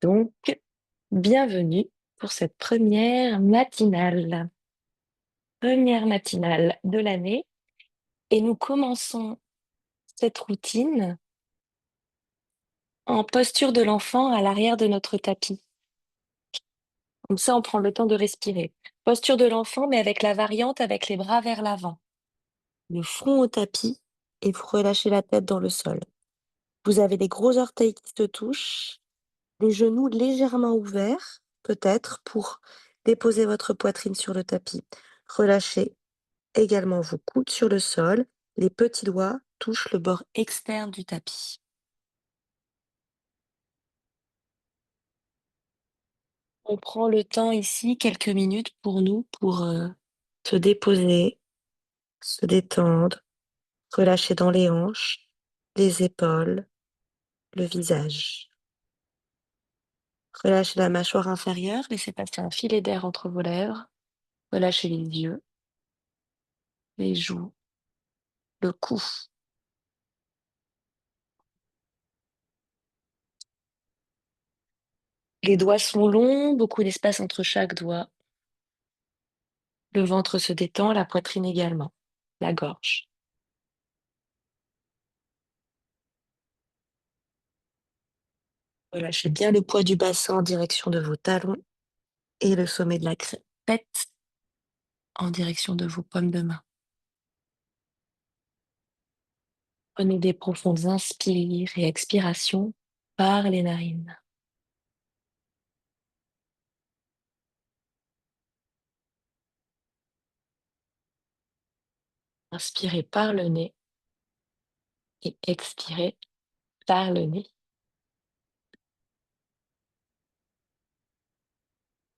donc, bienvenue pour cette première matinale de l'année et nous commençons cette routine en posture de l'enfant à l'arrière de notre tapis. Comme ça, on prend le temps de respirer. Posture de l'enfant, mais avec la variante avec les bras vers l'avant, le front au tapis et vous relâchez la tête dans le sol. Vous avez les gros orteils qui se touchent, les genoux légèrement ouverts, peut-être, pour déposer votre poitrine sur le tapis. Relâchez également vos coudes sur le sol, les petits doigts touchent le bord externe du tapis. On prend le temps ici, quelques minutes pour nous, pour se déposer, se détendre, relâcher dans les hanches, les épaules, le visage. Relâchez la mâchoire inférieure, laissez passer un filet d'air entre vos lèvres. Relâchez les yeux, les joues, le cou. Les doigts sont longs, beaucoup d'espace entre chaque doigt. Le ventre se détend, la poitrine également, la gorge. Relâchez bien le poids du bassin en direction de vos talons et le sommet de la tête en direction de vos paumes de main. Prenez des profondes inspires et expirations par les narines. Inspirez par le nez et expirez par le nez.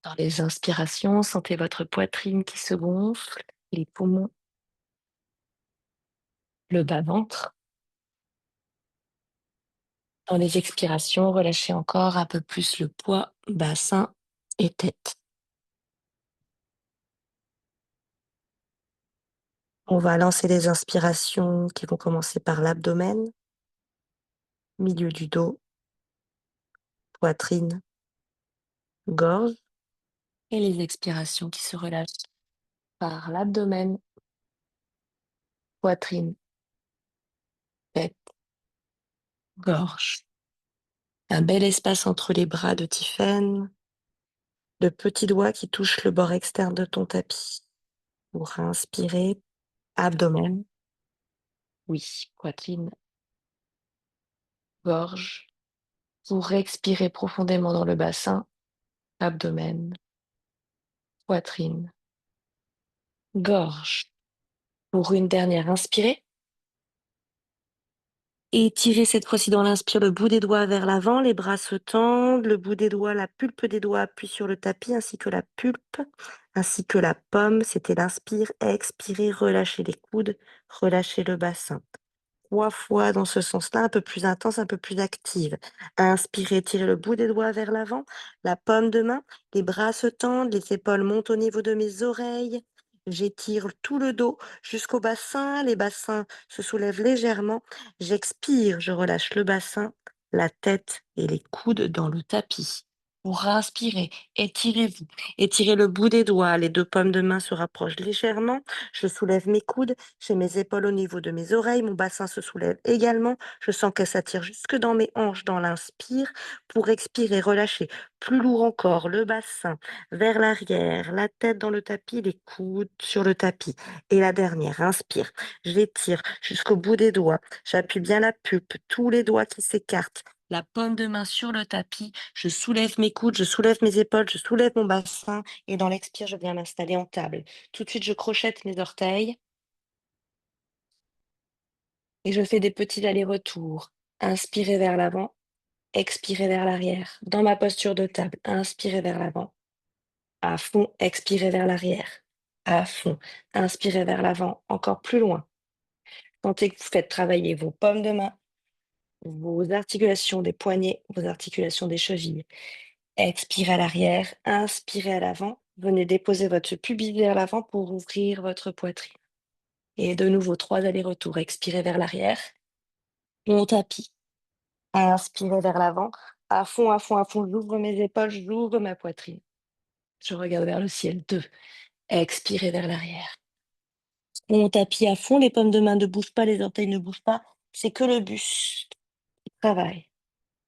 Dans les inspirations, sentez votre poitrine qui se gonfle, les poumons, le bas-ventre. Dans les expirations, relâchez encore un peu plus le poids, bassin et tête. On va lancer les inspirations qui vont commencer par l'abdomen, milieu du dos, poitrine, gorge, et les expirations qui se relâchent par l'abdomen, poitrine, tête, gorge. Un bel espace entre les bras de Tiphaine, de petits doigts qui touchent le bord externe de ton tapis. Pour inspirer, abdomen, oui, poitrine, gorge. Pour expirer profondément dans le bassin, abdomen, poitrine, gorge. Pour une dernière inspirée, étirez cette fois-ci dans l'inspire le bout des doigts vers l'avant, les bras se tendent, le bout des doigts, la pulpe des doigts appuie sur le tapis ainsi que la pulpe, ainsi que la pomme. C'était l'inspire, expirez, relâchez les coudes, relâchez le bassin. 3 fois dans ce sens-là, un peu plus intense, un peu plus active. Inspirez, tirez le bout des doigts vers l'avant, la paume de main, les bras se tendent, les épaules montent au niveau de mes oreilles. J'étire tout le dos jusqu'au bassin, les bassins se soulèvent légèrement. J'expire, je relâche le bassin, la tête et les coudes dans le tapis. Pour inspirer, étirez-vous. Étirez le bout des doigts, les 2 paumes de main se rapprochent légèrement. Je soulève mes coudes, j'ai mes épaules au niveau de mes oreilles, mon bassin se soulève également. Je sens qu'elle s'attire jusque dans mes hanches dans l'inspire. Pour expirer, relâcher plus lourd encore le bassin vers l'arrière, la tête dans le tapis, les coudes sur le tapis. Et la dernière, inspire. J'étire jusqu'au bout des doigts. J'appuie bien la pulpe, tous les doigts qui s'écartent. La paume de main sur le tapis. Je soulève mes coudes, je soulève mes épaules, je soulève mon bassin. Et dans l'expire, je viens m'installer en table. Tout de suite, je crochette mes orteils et je fais des petits allers-retours. Inspirez vers l'avant, expirez vers l'arrière. Dans ma posture de table, inspirez vers l'avant. À fond, expirez vers l'arrière. À fond, inspirez vers l'avant, encore plus loin. Sentez que vous faites travailler vos paumes de main, vos articulations des poignets, vos articulations des chevilles. Expirez à l'arrière, inspirez à l'avant. Venez déposer votre pubis vers l'avant pour ouvrir votre poitrine. Et de nouveau, 3 allers-retours. Expirez vers l'arrière. Mon tapis. Inspirez vers l'avant. À fond, à fond, à fond, j'ouvre mes épaules, j'ouvre ma poitrine. Je regarde vers le ciel. 2. Expirez vers l'arrière. On tapis à fond, les paumes de main ne bougent pas, les orteils ne bougent pas. C'est que le buste qui travaille.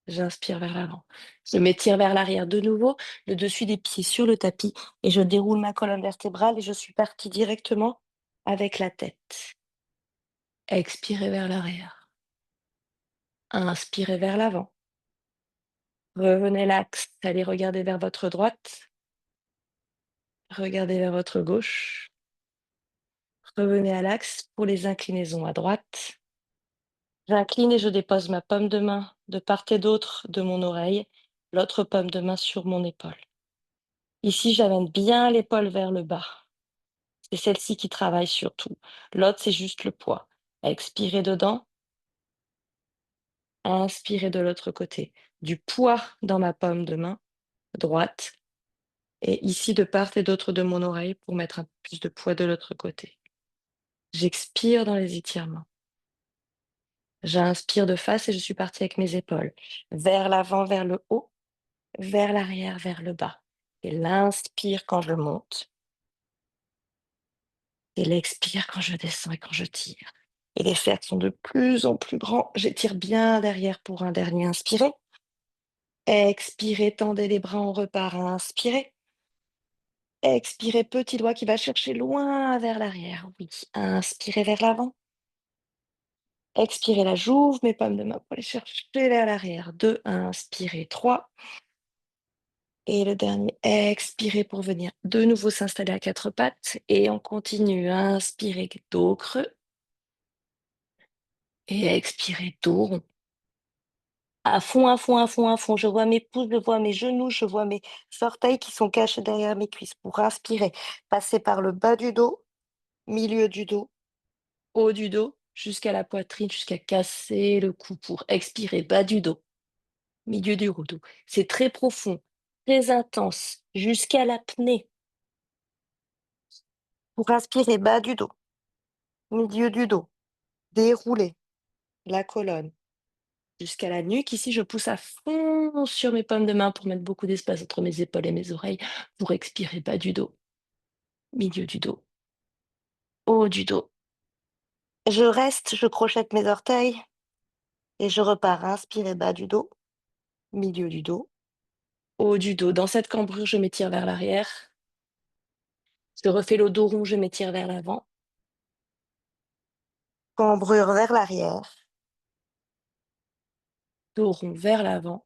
J'inspire vers l'avant. Je m'étire vers l'arrière de nouveau, le dessus des pieds sur le tapis et je déroule ma colonne vertébrale et je suis partie directement avec la tête. Expirez vers l'arrière. Inspirez vers l'avant. Revenez l'axe. Allez regarder vers votre droite. Regardez vers votre gauche. Revenez à l'axe pour les inclinaisons à droite. J'incline et je dépose ma paume de main de part et d'autre de mon oreille, l'autre paume de main sur mon épaule. Ici, j'amène bien l'épaule vers le bas. C'est celle-ci qui travaille surtout. L'autre, c'est juste le poids. Expirez dedans. Inspirez de l'autre côté. Du poids dans ma paume de main droite. Et ici, de part et d'autre de mon oreille pour mettre un peu plus de poids de l'autre côté. J'expire dans les étirements. J'inspire de face et je suis partie avec mes épaules. Vers l'avant, vers le haut. Vers l'arrière, vers le bas. Et l'inspire quand je monte. Et l'expire quand je descends et quand je tire. Et les cercles sont de plus en plus grands. J'étire bien derrière pour un dernier inspiré. Expirez, tendez les bras, on repart. Inspirez. Expirez, petit doigt qui va chercher loin vers l'arrière. Oui. Inspirez vers l'avant. Expirez, là, j'ouvre mes paumes de main pour les chercher vers l'arrière. 2, inspirez. 3. Et le dernier, expirez pour venir de nouveau s'installer à quatre pattes. Et on continue. Inspirez, dos creux. Et expirez, dos rond. À fond, à fond, à fond, à fond. Je vois mes pouces, je vois mes genoux, je vois mes orteils qui sont cachés derrière mes cuisses. Pour inspirer, passer par le bas du dos, milieu du dos, haut du dos, jusqu'à la poitrine, jusqu'à casser le cou. Pour expirer, bas du dos, milieu du dos. C'est très profond, très intense, jusqu'à l'apnée. Pour inspirer, bas du dos, milieu du dos, dérouler la colonne jusqu'à la nuque. Ici, je pousse à fond sur mes paumes de main pour mettre beaucoup d'espace entre mes épaules et mes oreilles. Pour expirer, bas du dos, milieu du dos, haut du dos. Je reste, je crochette mes orteils et je repars. Inspirez, bas du dos, milieu du dos, haut du dos. Dans cette cambrure, je m'étire vers l'arrière. Je refais le dos rond, je m'étire vers l'avant. Cambrure vers l'arrière. Dos rond vers l'avant.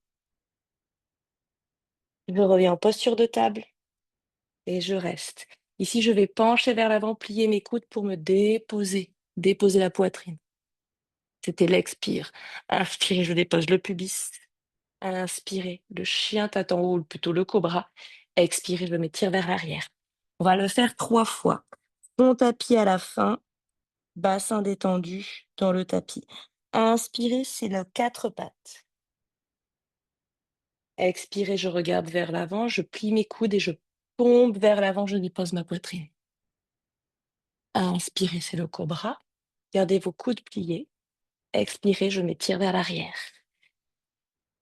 Je reviens en posture de table et je reste. Ici, je vais pencher vers l'avant, plier mes coudes pour me déposer la poitrine. C'était l'expire. Inspirez, je dépose le pubis. Inspirez, le chien tête en haut, ou plutôt le cobra. Expirez, je m'étire vers l'arrière. On va le faire 3 fois. Fond tapis à la fin, bassin détendu dans le tapis. Inspirez, c'est le 4 pattes. Expirez, je regarde vers l'avant, je plie mes coudes et je tombe vers l'avant, je dépose ma poitrine. Inspirez, c'est le cobra. Gardez vos coudes pliés. Expirez, je m'étire vers l'arrière.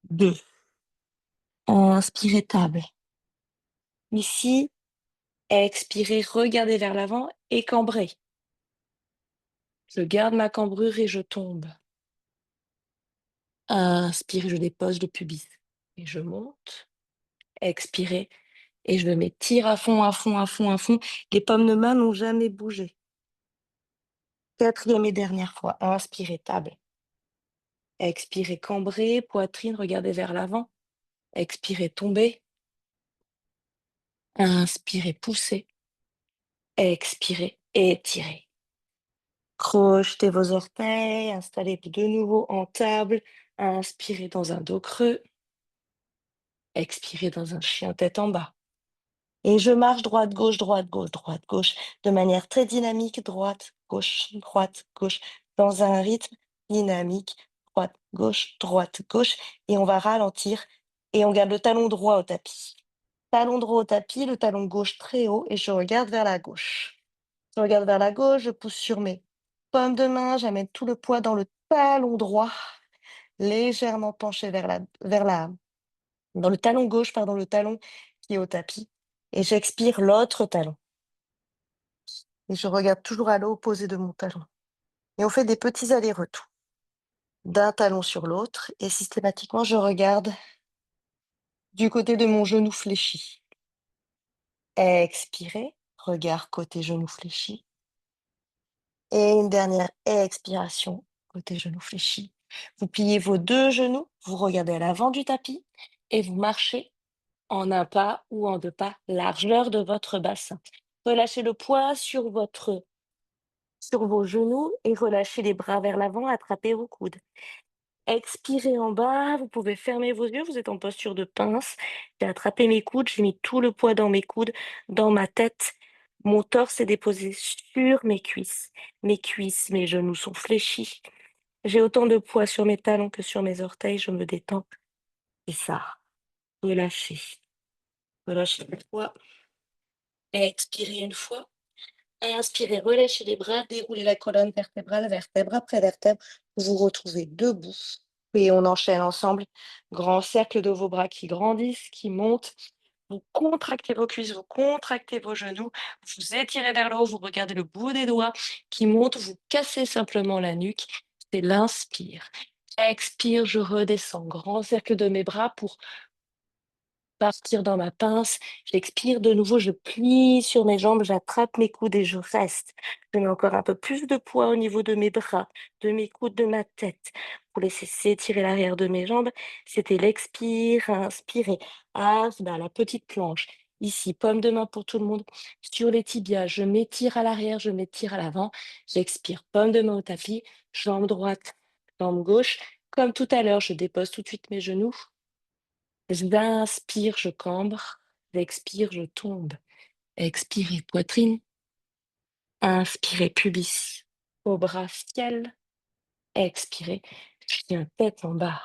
2. Inspirez, table. Ici, expirez, regardez vers l'avant et cambrez. Je garde ma cambrure et je tombe. Inspirez, je dépose le pubis et je monte. Expirez et je m'étire à fond, à fond, à fond, à fond. Les paumes de main n'ont jamais bougé. 4e et dernière fois. Inspirez, table. Expirez, cambrez, poitrine, regardez vers l'avant. Expirez, tombez. Inspirez, poussez. Expirez, étirez. Crochetez vos orteils, installez de nouveau en table. Inspirez dans un dos creux. Expirez dans un chien tête en bas. Et je marche droite, gauche, droite, gauche, droite, gauche, de manière très dynamique, droite, gauche, dans un rythme dynamique, droite, gauche, et on va ralentir, et on garde le talon droit au tapis. Talon droit au tapis, le talon gauche très haut, et je regarde vers la gauche. Je regarde vers la gauche, je pousse sur mes paumes de main, j'amène tout le poids dans le talon droit, légèrement penché vers la dans le talon gauche, pardon, le talon qui est au tapis. Et j'expire l'autre talon. Et je regarde toujours à l'opposé de mon talon. Et on fait des petits allers-retours d'un talon sur l'autre. Et systématiquement, je regarde du côté de mon genou fléchi. Expirez, regard côté genou fléchi. Et une dernière expiration, côté genou fléchi. Vous pliez vos 2 genoux, vous regardez à l'avant du tapis et vous marchez en un pas ou en 2 pas, largeur de votre bassin. Relâchez le poids sur vos genoux et relâchez les bras vers l'avant, attrapez vos coudes. Expirez en bas, vous pouvez fermer vos yeux, vous êtes en posture de pince. J'ai attrapé mes coudes, j'ai mis tout le poids dans mes coudes, dans ma tête. Mon torse est déposé sur mes cuisses. Mes cuisses, mes genoux sont fléchis. J'ai autant de poids sur mes talons que sur mes orteils, je me détends. Et ça, relâchez. Relâchez le poids. Expirez une fois. Inspirez, relâchez les bras, déroulez la colonne vertébrale, vertèbre après vertèbre. Vous vous retrouvez debout. Et on enchaîne ensemble. Grand cercle de vos bras qui grandissent, qui montent. Vous contractez vos cuisses, vous contractez vos genoux, vous étirez vers le haut, vous regardez le bout des doigts qui monte, vous cassez simplement la nuque. C'est l'inspire. Expire, je redescends. Grand cercle de mes bras pour partir dans ma pince. J'expire de nouveau, je plie sur mes jambes, j'attrape mes coudes et je reste. Je mets encore un peu plus de poids au niveau de mes bras, de mes coudes, de ma tête, pour laisser s'étirer l'arrière de mes jambes. C'était l'expire, inspirer. Ah, bah, la petite planche. Ici, paume de main pour tout le monde. Sur les tibias, je m'étire à l'arrière, je m'étire à l'avant. J'expire, paume de main au tapis, jambe droite, jambe gauche. Comme tout à l'heure, je dépose tout de suite mes genoux. J'inspire, je cambre. J'expire, je tombe. Expirez, poitrine. Inspirez, pubis. Au bras, ciel. Expirez, chien tête en bas.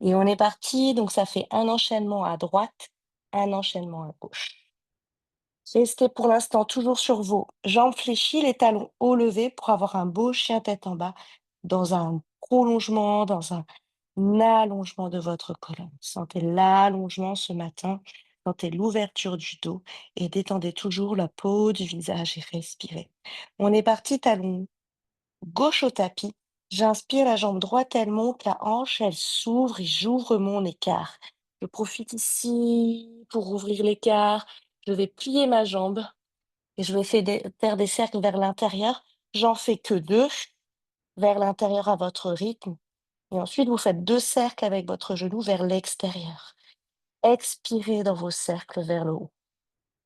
Et on est parti. Donc, ça fait un enchaînement à droite, un enchaînement à gauche. Restez pour l'instant toujours sur vos jambes fléchies, les talons hauts levés pour avoir un beau chien tête en bas dans un prolongement, dans un allongement de votre colonne. Sentez l'allongement ce matin, sentez l'ouverture du dos et détendez toujours la peau du visage et respirez. On est parti, talon gauche au tapis. J'inspire, la jambe droite, elle monte, la hanche, elle s'ouvre et j'ouvre mon écart. Je profite ici pour ouvrir l'écart. Je vais plier ma jambe et je vais faire des cercles vers l'intérieur. J'en fais que 2 vers l'intérieur à votre rythme. Et ensuite, vous faites 2 cercles avec votre genou vers l'extérieur. Expirez dans vos cercles vers le haut.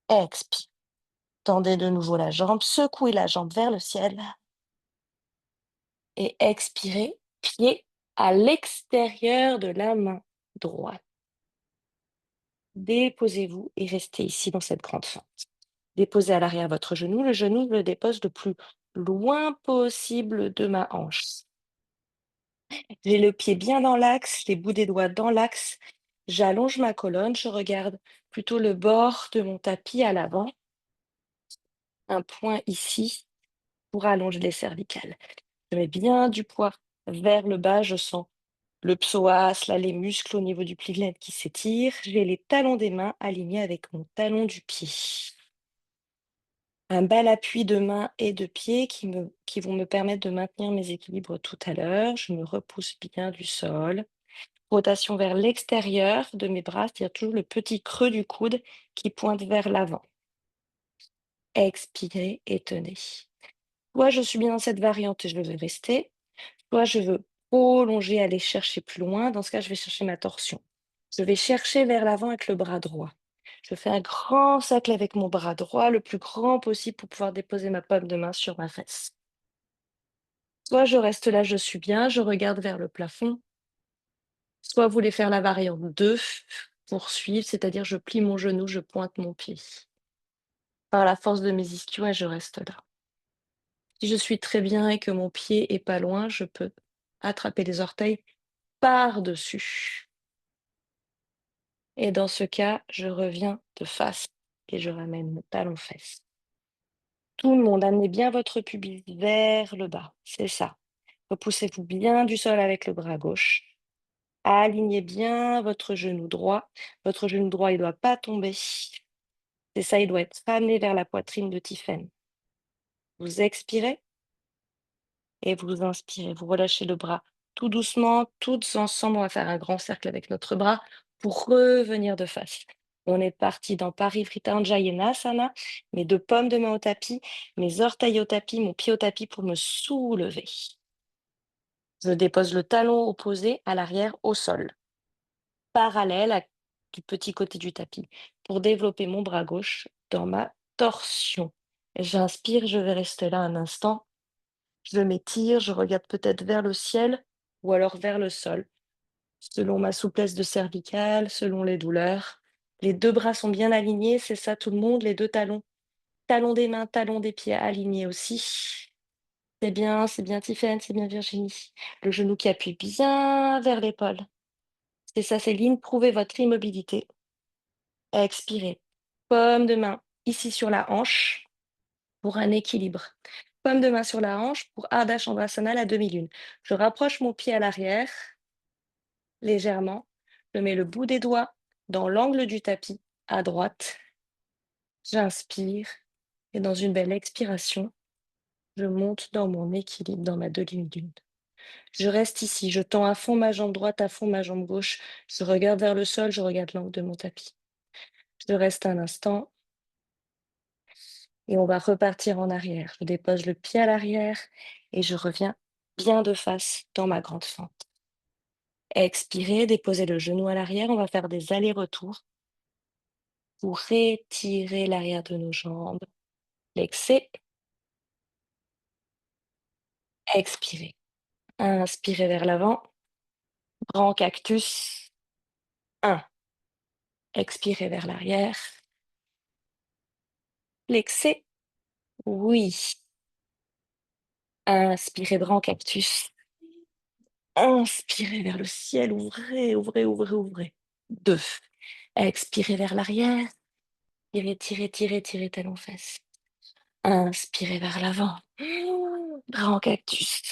Expire. Tendez de nouveau la jambe, secouez la jambe vers le ciel et expirez, pied à l'extérieur de la main droite. Déposez-vous et restez ici dans cette grande fente. Déposez à l'arrière votre genou. Le genou, je le dépose le plus loin possible de ma hanche. J'ai le pied bien dans l'axe, les bouts des doigts dans l'axe. J'allonge ma colonne, je regarde plutôt le bord de mon tapis à l'avant. Un point ici pour allonger les cervicales. Je mets bien du poids vers le bas, je sens le psoas, là, les muscles au niveau du pli de l'aine qui s'étirent. J'ai les talons des mains alignés avec mon talon du pied. Un bel appui de main et de pied qui vont me permettre de maintenir mes équilibres tout à l'heure. Je me repousse bien du sol. Rotation vers l'extérieur de mes bras, c'est-à-dire toujours le petit creux du coude qui pointe vers l'avant. Expirez et tenez. Soit je suis bien dans cette variante et je veux rester, soit je veux prolonger, aller chercher plus loin. Dans ce cas, je vais chercher ma torsion. Je vais chercher vers l'avant avec le bras droit. Je fais un grand cercle avec mon bras droit, le plus grand possible pour pouvoir déposer ma paume de main sur ma fesse. Soit je reste là, je suis bien, je regarde vers le plafond. Soit vous voulez faire la variante 2, poursuivre, c'est-à-dire je plie mon genou, je pointe mon pied. Par la force de mes ischios et je reste là. Si je suis très bien et que mon pied est pas loin, je peux attraper les orteils par-dessus. Et dans ce cas, je reviens de face et je ramène mon talon-fesse. Tout le monde, amenez bien votre pubis vers le bas. C'est ça. Repoussez-vous bien du sol avec le bras gauche. Alignez bien votre genou droit. Votre genou droit, il doit pas tomber. C'est ça, il doit être ramené vers la poitrine de Tiphaine. Vous expirez et vous inspirez. Vous relâchez le bras tout doucement, toutes ensemble. On va faire un grand cercle avec notre bras pour revenir de face. On est parti dans Parivrita Anjayenasana, mes deux pommes de main au tapis, mes orteils au tapis, mon pied au tapis pour me soulever. Je dépose le talon opposé à l'arrière au sol, parallèle du petit côté du tapis, pour développer mon bras gauche dans ma torsion. J'inspire, je vais rester là un instant. Je m'étire, je regarde peut-être vers le ciel ou alors vers le sol, selon ma souplesse de cervicale, selon les douleurs. Les deux bras sont bien alignés, c'est ça tout le monde, les deux talons. Talons des mains, talons des pieds alignés aussi. C'est bien Tiffaine, c'est bien Virginie. Le genou qui appuie bien vers l'épaule. C'est ça, Céline, prouvez votre immobilité. Expirez. Paume de main ici sur la hanche pour un équilibre. Paume de main sur la hanche pour Ardha Chandrasana, la demi-lune. Je rapproche mon pied à l'arrière, légèrement. Je mets le bout des doigts dans l'angle du tapis, à droite. J'inspire et dans une belle expiration, je monte dans mon équilibre, dans ma demi-lune. Je reste ici, je tends à fond ma jambe droite, à fond ma jambe gauche. Je regarde vers le sol, je regarde l'angle de mon tapis. Je reste un instant et on va repartir en arrière. Je dépose le pied à l'arrière et je reviens bien de face dans ma grande fente. Expirez, déposez le genou à l'arrière. On va faire des allers-retours pour étirer l'arrière de nos jambes. Flexez, expirez. Inspirez vers l'avant. Grand cactus. 1. Expirez vers l'arrière. Flexez. Oui. Inspirez, grand cactus. Inspirez vers le ciel. Ouvrez, ouvrez, ouvrez, ouvrez. 2. Expirez vers l'arrière. Tirez, tirez, tirez, tirez, talons fesses. Inspirez vers l'avant. Grand cactus.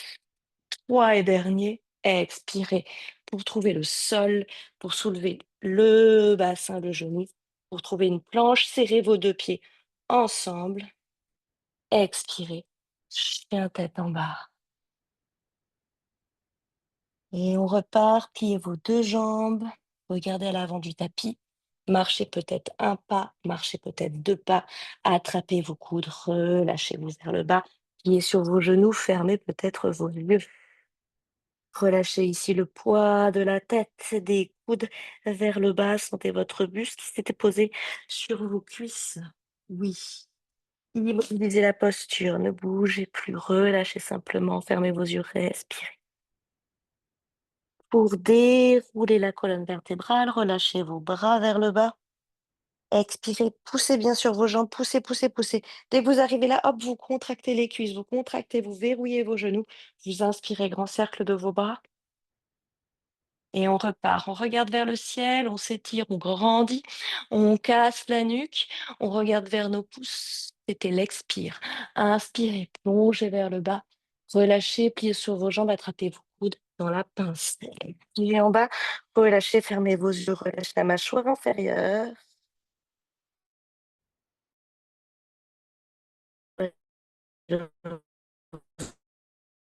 3 et dernier, expirez pour trouver le sol, pour soulever le bassin, le genou, pour trouver une planche, serrez vos deux pieds ensemble, expirez, chien tête en bas. Et on repart, pliez vos deux jambes, regardez à l'avant du tapis, marchez peut-être un pas, marchez peut-être deux pas, attrapez vos coudes, relâchez-vous vers le bas, pliez sur vos genoux, fermez peut-être vos yeux. Relâchez ici le poids de la tête, des coudes vers le bas. Sentez votre buste qui s'était posé sur vos cuisses. Oui. Immobilisez la posture, ne bougez plus, relâchez simplement, fermez vos yeux, respirez. Pour dérouler la colonne vertébrale, relâchez vos bras vers le bas. Expirez, poussez bien sur vos jambes, poussez, poussez, poussez. Dès que vous arrivez là, hop, vous contractez les cuisses, vous contractez, vous verrouillez vos genoux. Vous inspirez, grand cercle de vos bras. Et on repart. On regarde vers le ciel, on s'étire, on grandit, on casse la nuque, on regarde vers nos pouces. C'était l'expire. Inspirez, plongez vers le bas, relâchez, pliez sur vos jambes, attrapez vos coudes dans la pince. Pliez en bas, relâchez, fermez vos yeux, relâchez la mâchoire inférieure.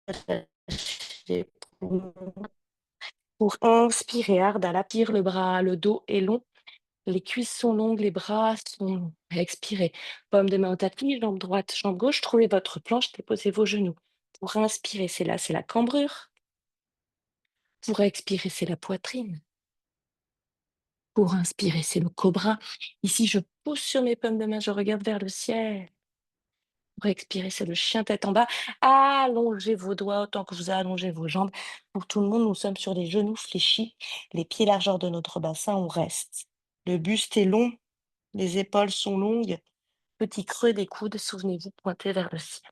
Relâchez pour inspirer, Ardha, tire le bras, le dos est long. Les cuisses sont longues, les bras sont longs. Expirez. Paume de main au tapis, jambe droite, jambe gauche. Trouvez votre planche, déposez vos genoux. Pour inspirer, c'est là, c'est la cambrure. Pour expirer, c'est la poitrine. Pour inspirer, c'est le cobra. Ici, je pousse sur mes paumes de main, je regarde vers le ciel. Pour expirer, c'est le chien tête en bas. Allongez vos doigts autant que vous allongez vos jambes. Pour tout le monde, nous sommes sur les genoux fléchis, les pieds largeur de notre bassin, on reste. Le buste est long, les épaules sont longues. Petit creux des coudes, souvenez-vous, pointez vers le ciel.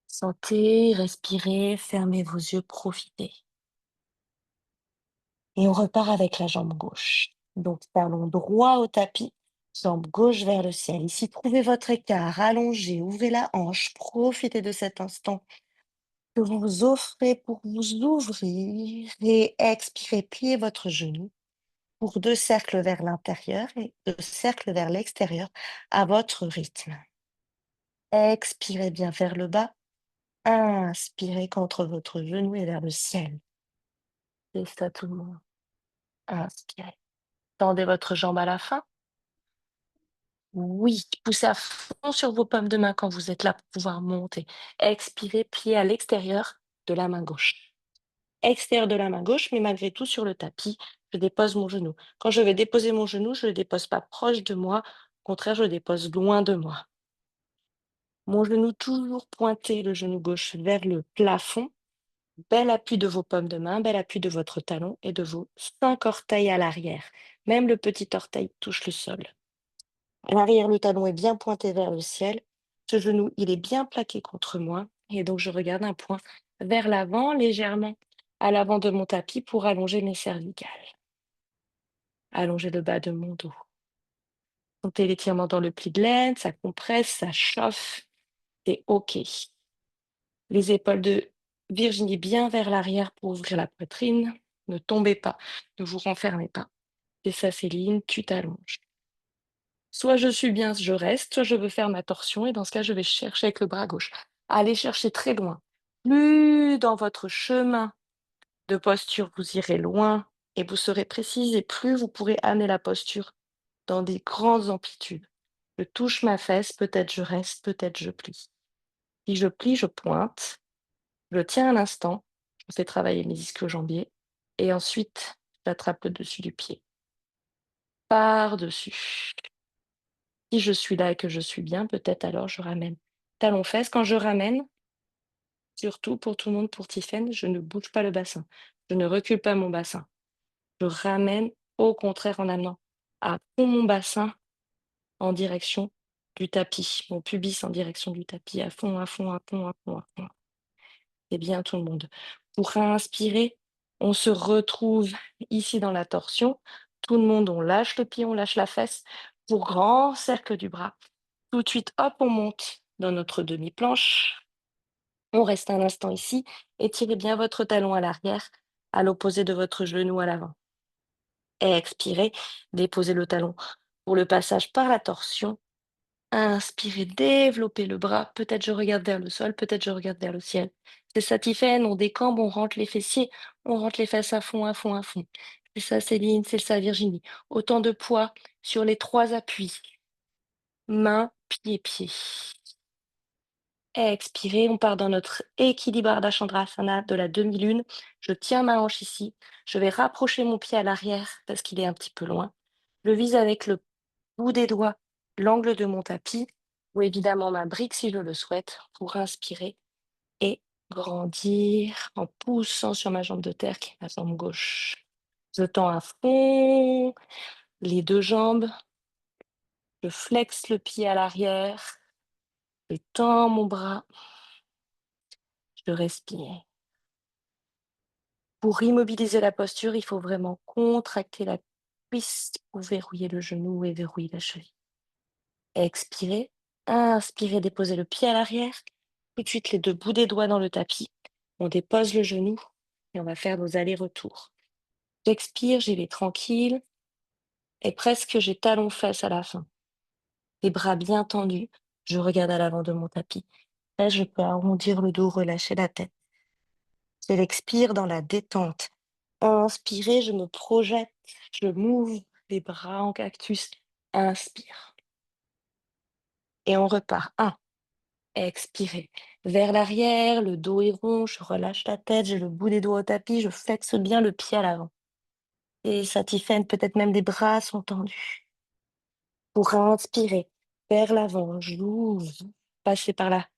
Sentez, respirez, fermez vos yeux, profitez. Et on repart avec la jambe gauche. Donc, talon droit au tapis, jambe gauche vers le ciel. Ici, trouvez votre écart, allongez, ouvrez la hanche, profitez de cet instant. que vous offrez pour vous ouvrir et expirez, pliez votre genou pour 2 cercles vers l'intérieur et 2 cercles vers l'extérieur à votre rythme. Expirez bien vers le bas. Inspirez contre votre genou et vers le ciel. C'est ça tout le monde. Inspirez. Tendez votre jambe à la fin. Oui, poussez à fond sur vos paumes de main quand vous êtes là pour pouvoir monter. Expirez, pliez à l'extérieur de la main gauche. Extérieur de la main gauche, mais malgré tout sur le tapis, je dépose mon genou. Quand je vais déposer mon genou, je ne le dépose pas proche de moi, au contraire, je le dépose loin de moi. Mon genou toujours pointé, le genou gauche vers le plafond. Bel appui de vos paumes de main, bel appui de votre talon et de vos 5 orteils à l'arrière. Même le petit orteil touche le sol. À l'arrière, le talon est bien pointé vers le ciel. Ce genou, il est bien plaqué contre moi. Et donc, je regarde un point vers l'avant, légèrement à l'avant de mon tapis pour allonger mes cervicales. Allonger le bas de mon dos. Sentez l'étirement dans le pli de laine, ça compresse, ça chauffe. C'est OK. Les épaules de Virginie bien vers l'arrière pour ouvrir la poitrine. Ne tombez pas, ne vous renfermez pas. C'est ça, Céline, tu t'allonges. Soit je suis bien, je reste, soit je veux faire ma torsion et dans ce cas, je vais chercher avec le bras gauche. Allez chercher très loin. Plus dans votre chemin de posture, vous irez loin et vous serez précise et plus vous pourrez amener la posture dans des grandes amplitudes. Je touche ma fesse, peut-être je reste, peut-être je plie. Si je plie, je pointe, je tiens un instant, je fais travailler mes ischio-jambiers et ensuite j'attrape le dessus du pied. Par-dessus. Si je suis là et que je suis bien, peut-être alors je ramène. Talons-fesses, quand je ramène, surtout pour tout le monde, pour Tiffaine, je ne bouge pas le bassin. Je ne recule pas mon bassin. Je ramène au contraire en amenant à fond mon bassin en direction du tapis, mon pubis en direction du tapis, à fond, à fond, à fond, à fond, à fond. C'est bien tout le monde. Pour inspirer, on se retrouve ici dans la torsion. Tout le monde, on lâche le pied, on lâche la fesse pour grand cercle du bras. Tout de suite, hop, on monte dans notre demi-planche. On reste un instant ici. Étirez bien votre talon à l'arrière, à l'opposé de votre genou à l'avant. Expirez, déposez le talon pour le passage par la torsion. Inspirez, développez le bras. Peut-être je regarde vers le sol, peut-être je regarde vers le ciel. C'est ça, Tiffaine, on décambre, on rentre les fessiers, on rentre les fesses à fond, à fond, à fond. C'est ça, Céline, c'est ça, Virginie. Autant de poids sur les 3 appuis. Main, pied, pied. Expirez, on part dans notre équilibre Ardha Chandrasana de la demi-lune. Je tiens ma hanche ici. Je vais rapprocher mon pied à l'arrière parce qu'il est un petit peu loin. Je vise avec le bout des doigts l'angle de mon tapis ou évidemment ma brique si je le souhaite pour inspirer et grandir en poussant sur ma jambe de terre qui est ma jambe gauche. Je tends à fond les 2 jambes. Je flexe le pied à l'arrière. Je tends mon bras. Je respire. Pour immobiliser la posture, il faut vraiment contracter la cuisse pour verrouiller le genou et verrouiller la cheville. Expirez. Inspirez, déposez le pied à l'arrière. Tout de suite, les 2 bouts des doigts dans le tapis. On dépose le genou et on va faire nos allers-retours. J'expire, j'y vais tranquille et presque j'ai talons-fesses à la fin. Les bras bien tendus. Je regarde à l'avant de mon tapis. Là, je peux arrondir le dos, relâcher la tête. Je l'expire dans la détente. Inspirez, je me projette, je m'ouvre les bras en cactus. Inspire. Et on repart. 1. Expirez. Vers l'arrière, le dos est rond, je relâche la tête, j'ai le bout des doigts au tapis, je flexe bien le pied à l'avant. Et ça, Tiffaine, peut-être même les bras sont tendus. Pour inspirer, vers l'avant, j'ouvre. Passez par la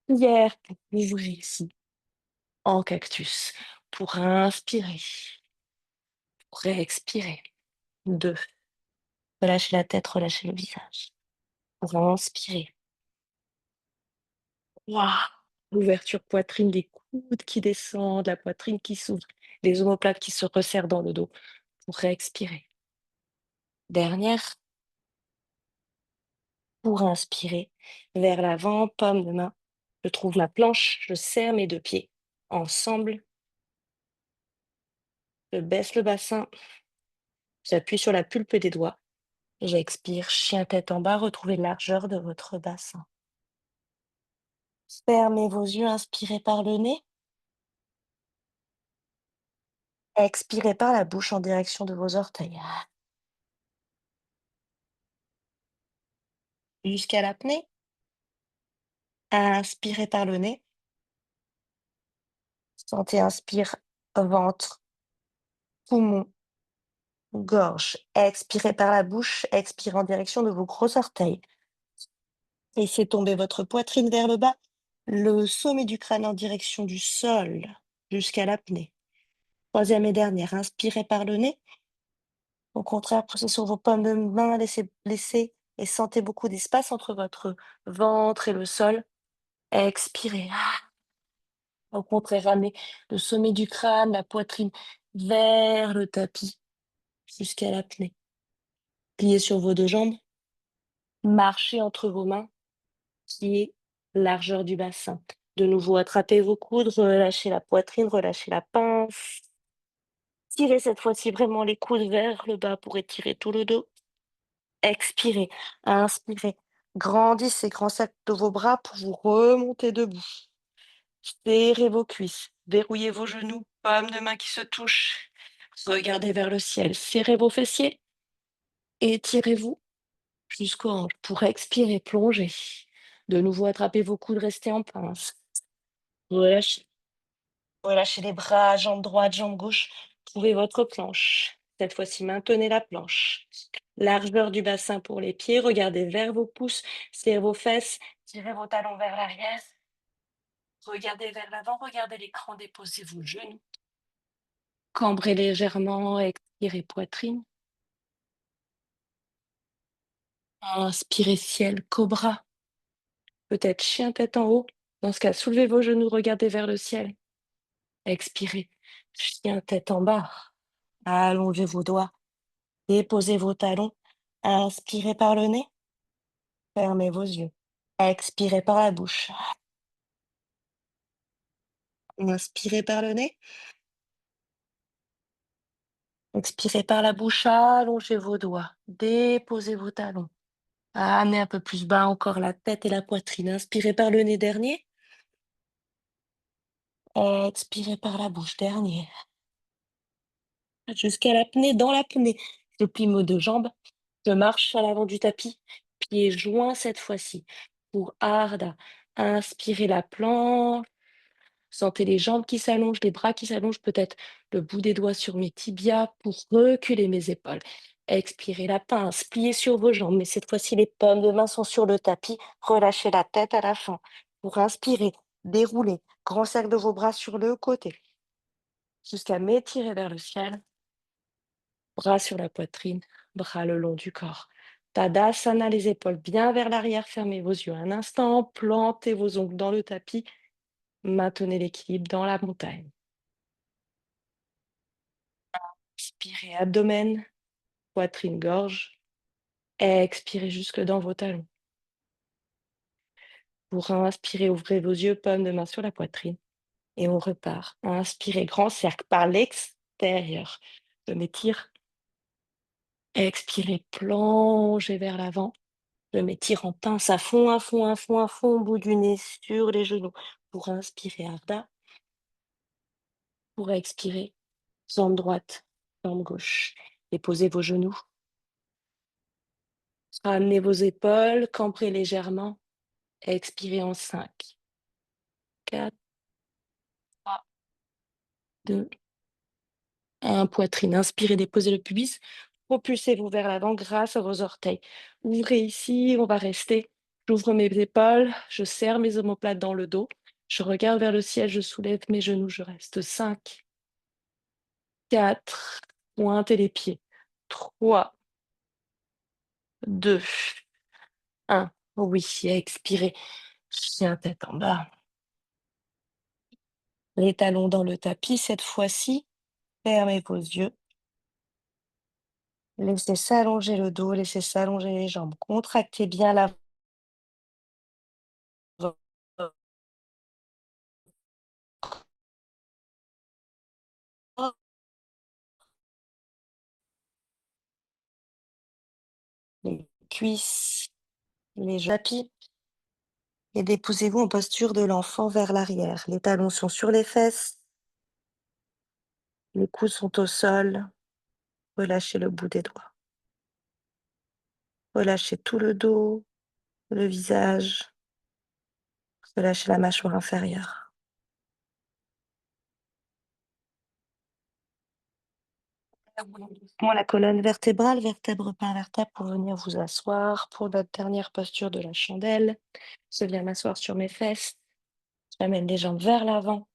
cuillère pour ouvrir ici, en cactus. Pour inspirer. Pour expirer. 2. Relâchez la tête, relâchez le visage. Pour inspirer. 3. L'ouverture poitrine, les coudes qui descendent, la poitrine qui s'ouvre, les omoplates qui se resserrent dans le dos. Pour expirer. Dernière. Pour inspirer. Vers l'avant, paume de main. Je trouve ma planche, je serre mes 2 pieds. Ensemble, je baisse le bassin, j'appuie sur la pulpe des doigts. J'expire, chien tête en bas, retrouvez la largeur de votre bassin. Fermez vos yeux, inspirez par le nez. Expirez par la bouche en direction de vos orteils. Jusqu'à l'apnée. Inspirez par le nez. Sentez, inspire, ventre, poumon, gorge. Expirez par la bouche, expirez en direction de vos gros orteils. Laissez tomber votre poitrine vers le bas, le sommet du crâne en direction du sol, jusqu'à l'apnée. Troisième et dernière, inspirez par le nez. Au contraire, poussez sur vos pommes de main, laissez et sentez beaucoup d'espace entre votre ventre et le sol. Expirez. Au contraire, ramenez le sommet du crâne, la poitrine vers le tapis jusqu'à l'apnée. Pliez sur vos deux jambes, marchez entre vos mains, qui est largeur du bassin. De nouveau, attrapez vos coudes, relâchez la poitrine, relâchez la pince. Tirez cette fois-ci vraiment les coudes vers le bas pour étirer tout le dos. Expirez, inspirez. Grandissez grand sac de vos bras pour vous remonter debout. Serrez vos cuisses, verrouillez vos genoux, paumes de main qui se touchent. Regardez vers le ciel, serrez vos fessiers, étirez-vous jusqu'aux hanches pour expirer, plonger. De nouveau, attrapez vos coudes, restez en pince. Relâchez. Relâchez les bras, jambe droite, jambe gauche. Trouvez votre planche. Cette fois-ci, maintenez la planche. Largeur du bassin pour les pieds. Regardez vers vos pouces, serrez vos fesses, tirez vos talons vers l'arrière. Regardez vers l'avant, regardez l'écran, déposez vos genoux. Cambrez légèrement, expirez poitrine. Inspirez ciel, cobra. Peut-être chien tête en haut. Dans ce cas, soulevez vos genoux, regardez vers le ciel. Expirez, chien tête en bas. Allongez vos doigts, déposez vos talons. Inspirez par le nez, fermez vos yeux. Expirez par la bouche. Inspirez par le nez, expirez par la bouche, allongez vos doigts, déposez vos talons. Amenez un peu plus bas encore la tête et la poitrine. Inspirez par le nez dernier. Expirez par la bouche dernier. Jusqu'à l'apnée, dans l'apnée. Je plie mes deux jambes. Je marche à l'avant du tapis. Pieds joints cette fois-ci. Pour Arda. Inspirez la planche. Sentez les jambes qui s'allongent, les bras qui s'allongent, peut-être le bout des doigts sur mes tibias pour reculer mes épaules. Expirez la pince, pliez sur vos jambes, mais cette fois-ci les paumes de main sont sur le tapis. Relâchez la tête à la fin. Pour inspirer, déroulez, grand cercle de vos bras sur le côté, jusqu'à m'étirer vers le ciel. Bras sur la poitrine, bras le long du corps. Tadasana, les épaules bien vers l'arrière, fermez vos yeux un instant, plantez vos ongles dans le tapis, maintenez l'équilibre dans la montagne. Inspirez abdomen, poitrine, gorge. Expirez jusque dans vos talons. Pour inspirer, ouvrez vos yeux, paume de main sur la poitrine. Et on repart. Inspirez, grand cercle par l'extérieur. Je m'étire. Expirez, plongez vers l'avant. Je m'étire en pince à fond, à fond, à fond, à fond, au bout du nez, sur les genoux. Pour inspirer, Arda. Pour expirer, jambe droite, jambe gauche. Déposez vos genoux. Ramenez vos épaules, cambrez légèrement. Expirez en 5, 4, 3, 2, 1. Poitrine. Inspirez, déposez le pubis. Propulsez-vous vers l'avant grâce à vos orteils. Ouvrez ici, on va rester. J'ouvre mes épaules, je serre mes omoplates dans le dos. Je regarde vers le ciel, je soulève mes genoux, je reste. 5, 4, pointez les pieds. 3, 2, 1. Oui, expirez. Chien tête en bas. Les talons dans le tapis cette fois-ci. Fermez vos yeux. Laissez s'allonger le dos, laissez s'allonger les jambes. Contractez bien l'avant. cuisses, les tapis et déposez-vous en posture de l'enfant vers l'arrière. Les talons sont sur les fesses, les coudes sont au sol. Relâchez le bout des doigts. Relâchez tout le dos, le visage. Relâchez la mâchoire inférieure. Doucement la colonne vertébrale, vertèbre par vertèbre, pour venir vous asseoir pour notre dernière posture de la chandelle. Je viens m'asseoir sur mes fesses. J'amène les jambes vers l'avant.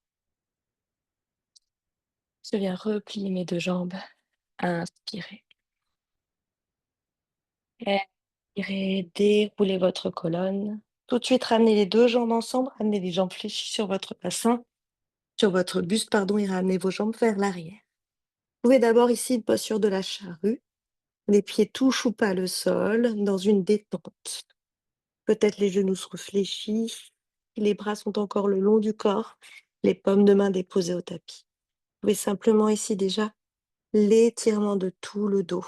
Je viens replier mes 2 jambes. Inspirez. Expirez, déroulez votre colonne. Tout de suite, ramenez les 2 jambes ensemble, ramenez les jambes fléchies sur votre bassin, sur votre buste, pardon, et ramenez vos jambes vers l'arrière. Vous pouvez d'abord ici une posture de la charrue. Les pieds touchent ou pas le sol, dans une détente. Peut-être les genoux se fléchis, les bras sont encore le long du corps, les paumes de main déposées au tapis. Vous pouvez simplement ici déjà l'étirement de tout le dos,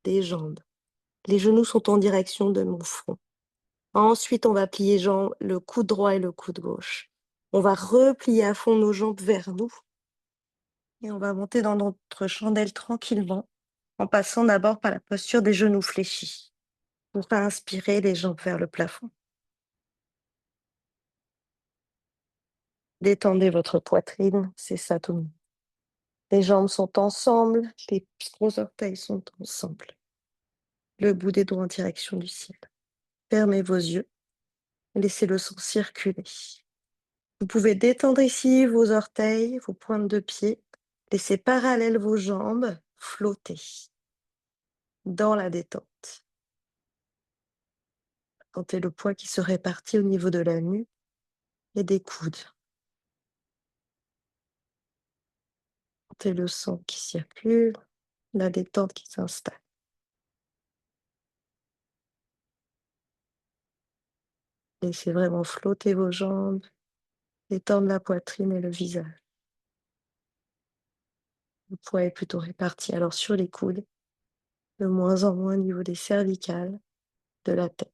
des jambes. Les genoux sont en direction de mon front. Ensuite, on va plier le coude droit et le coude gauche. On va replier à fond nos jambes vers nous et on va monter dans notre chandelle tranquillement en passant d'abord par la posture des genoux fléchis. Pour inspirer, les jambes vers le plafond. Détendez votre poitrine, c'est ça tout le monde. Les jambes sont ensemble, les gros orteils sont ensemble. Le bout des doigts en direction du ciel. Fermez vos yeux, laissez le sang circuler. Vous pouvez détendre ici vos orteils, vos pointes de pied. Laissez parallèles vos jambes, flotter dans la détente. Sentez le poids qui se répartit au niveau de la nuque et des coudes. Sentez le sang qui circule, la détente qui s'installe. Laissez vraiment flotter vos jambes, détendre la poitrine et le visage. Le poids est plutôt réparti alors sur les coudes, de moins en moins au niveau des cervicales, de la tête.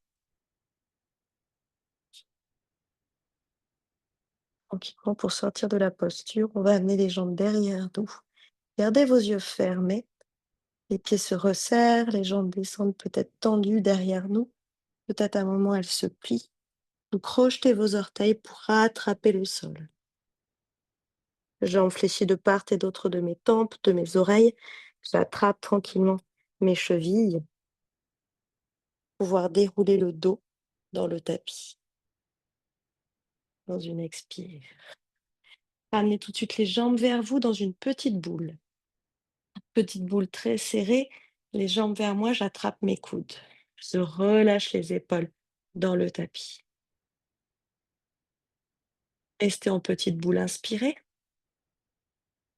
Tranquillement, pour sortir de la posture, on va amener les jambes derrière nous. Gardez vos yeux fermés. Les pieds se resserrent, les jambes descendent peut-être tendues derrière nous. Peut-être à un moment, elles se plient. Vous crochetez vos orteils pour rattraper le sol. Jambes fléchies de part et d'autre de mes tempes, de mes oreilles. J'attrape tranquillement mes chevilles. Pouvoir dérouler le dos dans le tapis. Dans une expire. Ramenez tout de suite les jambes vers vous dans une petite boule. Petite boule très serrée, les jambes vers moi, j'attrape mes coudes. Je relâche les épaules dans le tapis. Restez en petite boule, inspirez.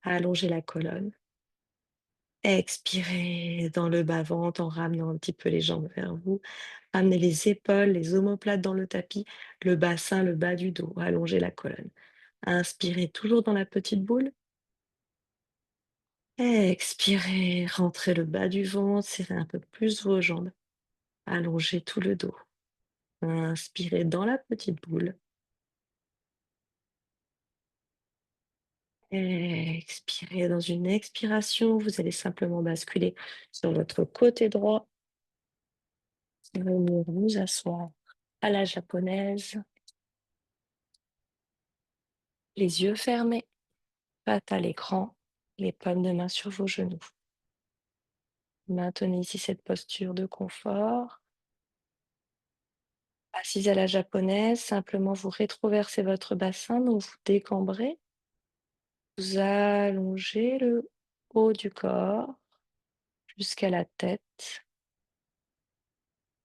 Allongez la colonne. Expirez dans le bas-ventre en ramenant un petit peu les jambes vers vous. Ramenez les épaules, les omoplates dans le tapis, le bassin, le bas du dos. Allongez la colonne. Inspirez toujours dans la petite boule. Expirez, rentrez le bas du ventre, serrez un peu plus vos jambes. Allongez tout le dos. Inspirez dans la petite boule. Expirez dans une expiration. Vous allez simplement basculer sur votre côté droit. Venir vous asseoir à la japonaise. Les yeux fermés, pattes à l'écran, les paumes de main sur vos genoux. Maintenez ici cette posture de confort. Assise à la japonaise, simplement vous rétroversez votre bassin, donc vous décambrez. Vous allongez le haut du corps jusqu'à la tête.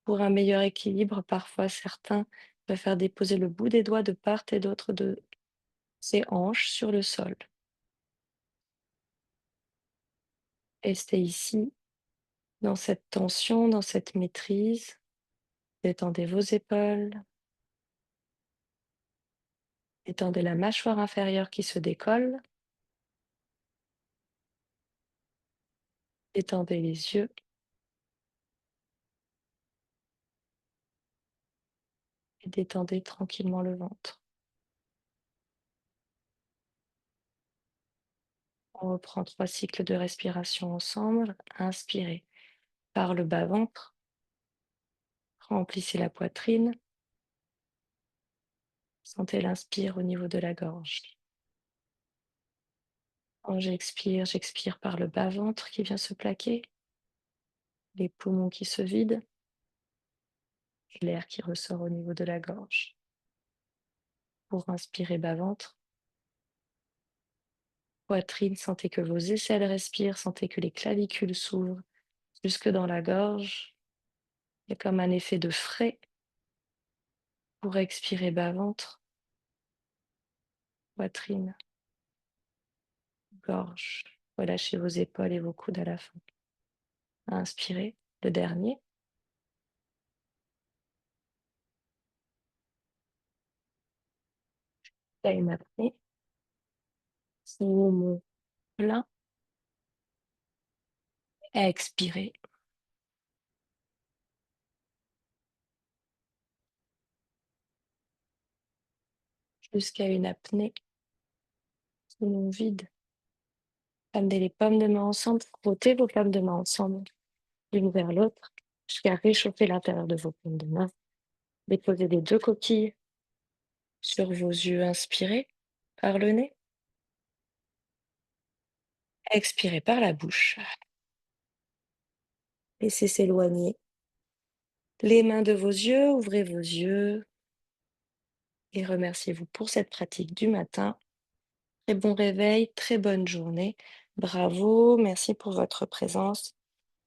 Pour un meilleur équilibre, parfois certains préfèrent déposer le bout des doigts de part et d'autre de ses hanches sur le sol. Restez ici, dans cette tension, dans cette maîtrise. Détendez vos épaules. Détendez la mâchoire inférieure qui se décolle. Détendez les yeux. détendez tranquillement le ventre. On reprend 3 cycles de respiration ensemble. Inspirez par le bas-ventre, remplissez la poitrine, sentez l'inspire au niveau de la gorge. Quand j'expire par le bas-ventre qui vient se plaquer, les poumons qui se vident et l'air qui ressort au niveau de la gorge. Pour inspirer bas-ventre, poitrine, sentez que vos aisselles respirent, sentez que les clavicules s'ouvrent jusque dans la gorge. Il y a comme un effet de frais. Pour expirer bas-ventre, poitrine, gorge. Relâchez vos épaules et vos coudes à la fin. Inspirez, le dernier. Là, une apnée. Poumon plein. Expirez. Jusqu'à une apnée. Poumon vide. Amenez les paumes de main ensemble. Frottez vos paumes de main ensemble, l'une vers l'autre, jusqu'à réchauffer l'intérieur de vos paumes de main. Déposez les deux coquilles sur vos yeux. Inspirez par le nez. Expirez par la bouche. Laissez s'éloigner les mains de vos yeux. Ouvrez vos yeux et remerciez-vous pour cette pratique du matin. Très bon réveil, très bonne journée. Bravo, merci pour votre présence.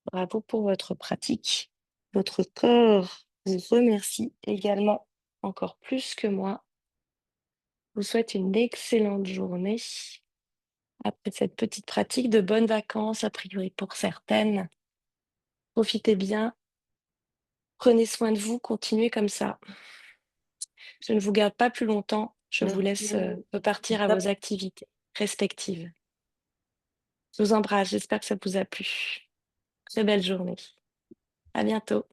Bravo pour votre pratique. Votre corps vous remercie également, encore plus que moi. Je vous souhaite une excellente journée. Après cette petite pratique, de bonnes vacances, a priori pour certaines. Profitez bien, prenez soin de vous, continuez comme ça. Je ne vous garde pas plus longtemps, je vous laisse Merci. repartir à vos activités respectives. Je vous embrasse, j'espère que ça vous a plu. Très belle journée. À bientôt.